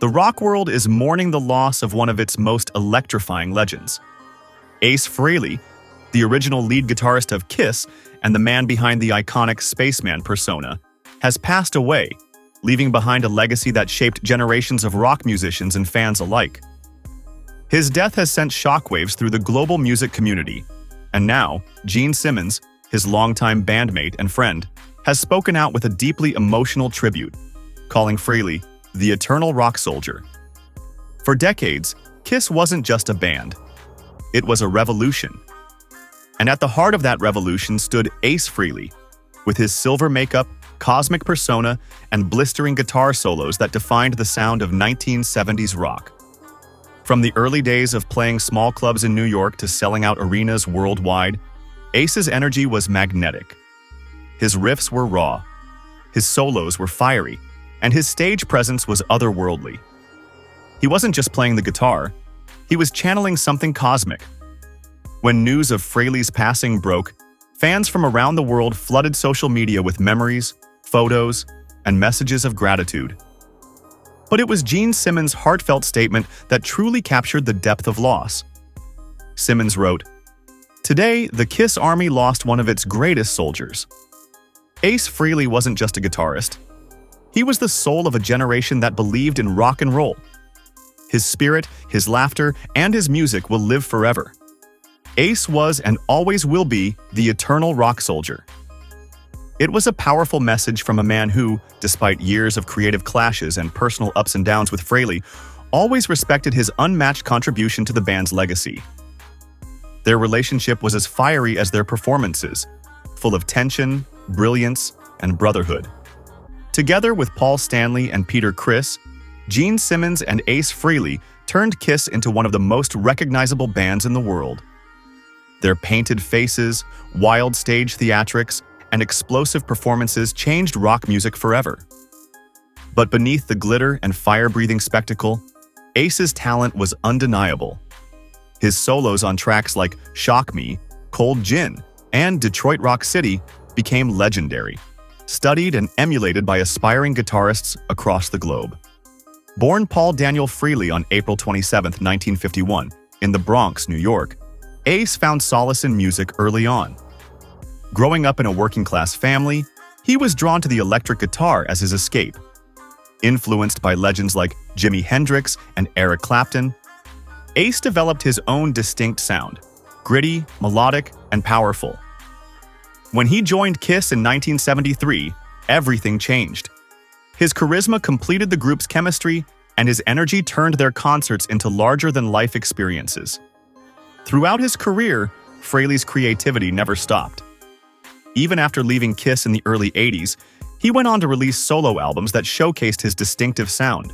the rock world is mourning the loss of one of its most electrifying legends. Ace Frehley, the original lead guitarist of Kiss and the man behind the iconic Spaceman persona, has passed away, leaving behind a legacy that shaped generations of rock musicians and fans alike. His death has sent shockwaves through the global music community, and now, Gene Simmons, his longtime bandmate and friend, has spoken out with a deeply emotional tribute, calling Frehley the eternal rock soldier. For decades, Kiss wasn't just a band. It was a revolution. And at the heart of that revolution stood Ace Frehley, with his silver makeup, cosmic persona, and blistering guitar solos that defined the sound of 1970s rock. From the early days of playing small clubs in New York to selling out arenas worldwide, Ace's energy was magnetic. His riffs were raw, his solos were fiery, and his stage presence was otherworldly. He wasn't just playing the guitar, he was channeling something cosmic. When news of Frehley's passing broke, fans from around the world flooded social media with memories, photos, and messages of gratitude. But it was Gene Simmons' heartfelt statement that truly captured the depth of loss. Simmons wrote, "Today, the Kiss Army lost one of its greatest soldiers." Ace Frehley wasn't just a guitarist. He was the soul of a generation that believed in rock and roll. His spirit, his laughter, and his music will live forever. Ace was and always will be the eternal rock soldier. It was a powerful message from a man who, despite years of creative clashes and personal ups and downs with Frehley, always respected his unmatched contribution to the band's legacy. Their relationship was as fiery as their performances, full of tension, brilliance, and brotherhood. Together with Paul Stanley and Peter Criss, Gene Simmons and Ace Frehley turned Kiss into one of the most recognizable bands in the world. Their painted faces, wild stage theatrics, and explosive performances changed rock music forever. But beneath the glitter and fire-breathing spectacle, Ace's talent was undeniable. His solos on tracks like Shock Me, Cold Gin, and Detroit Rock City became legendary, studied and emulated by aspiring guitarists across the globe. Born Paul Daniel Frehley on April 27, 1951, in the Bronx, New York, Ace found solace in music early on. Growing up in a working-class family, he was drawn to the electric guitar as his escape. Influenced by legends like Jimi Hendrix and Eric Clapton, Ace developed his own distinct sound, gritty, melodic, and powerful. When he joined Kiss in 1973, everything changed. His charisma completed the group's chemistry, and his energy turned their concerts into larger-than-life experiences. Throughout his career, Frehley's creativity never stopped. Even after leaving Kiss in the early 80s, he went on to release solo albums that showcased his distinctive sound.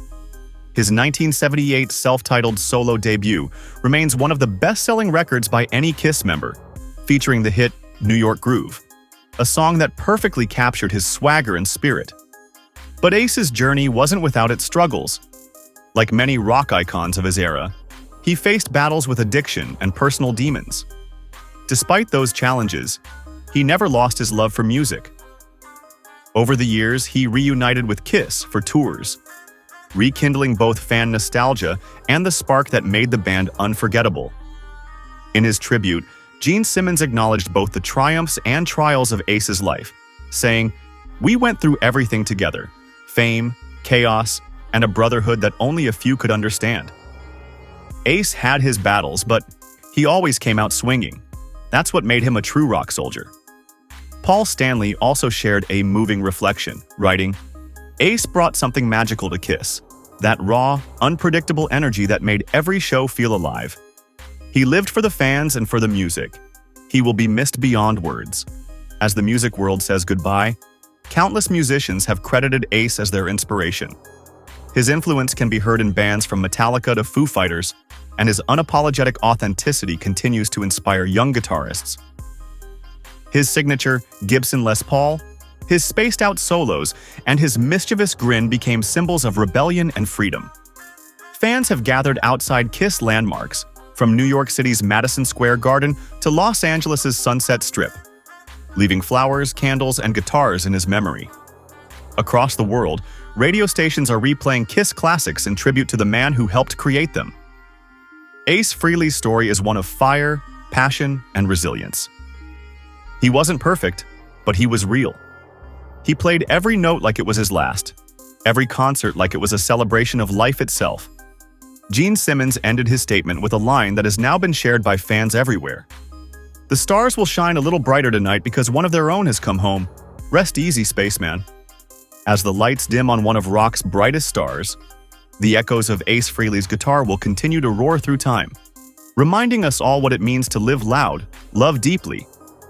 His 1978 self-titled solo debut remains one of the best-selling records by any Kiss member, featuring the hit New York Groove, a song that perfectly captured his swagger and spirit. But Ace's journey wasn't without its struggles. Like many rock icons of his era, he faced battles with addiction and personal demons. Despite those challenges, he never lost his love for music. Over the years, he reunited with Kiss for tours, rekindling both fan nostalgia and the spark that made the band unforgettable. In his tribute, Gene Simmons acknowledged both the triumphs and trials of Ace's life, saying, "We went through everything together, fame, chaos, and a brotherhood that only a few could understand." Ace had his battles, but he always came out swinging. That's what made him a true rock soldier. Paul Stanley also shared a moving reflection, writing, "Ace brought something magical to Kiss, that raw, unpredictable energy that made every show feel alive. He lived for the fans and for the music. He will be missed beyond words." As the music world says goodbye, countless musicians have credited Ace as their inspiration. His influence can be heard in bands from Metallica to Foo Fighters, and his unapologetic authenticity continues to inspire young guitarists. His signature Gibson Les Paul, his spaced-out solos, and his mischievous grin became symbols of rebellion and freedom. Fans have gathered outside Kiss landmarks, from New York City's Madison Square Garden to Los Angeles' Sunset Strip, leaving flowers, candles, and guitars in his memory. Across the world, radio stations are replaying Kiss classics in tribute to the man who helped create them. Ace Frehley's story is one of fire, passion, and resilience. He wasn't perfect, but he was real. He played every note like it was his last, every concert like it was a celebration of life itself. Gene Simmons ended his statement with a line that has now been shared by fans everywhere. "The stars will shine a little brighter tonight because one of their own has come home. Rest easy, Spaceman." As the lights dim on one of rock's brightest stars, the echoes of Ace Frehley's guitar will continue to roar through time, reminding us all what it means to live loud, love deeply,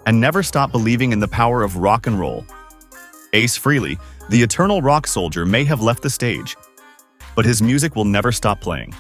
and never stop believing in the power of rock and roll. Ace Frehley, the eternal rock soldier, may have left the stage, but his music will never stop playing.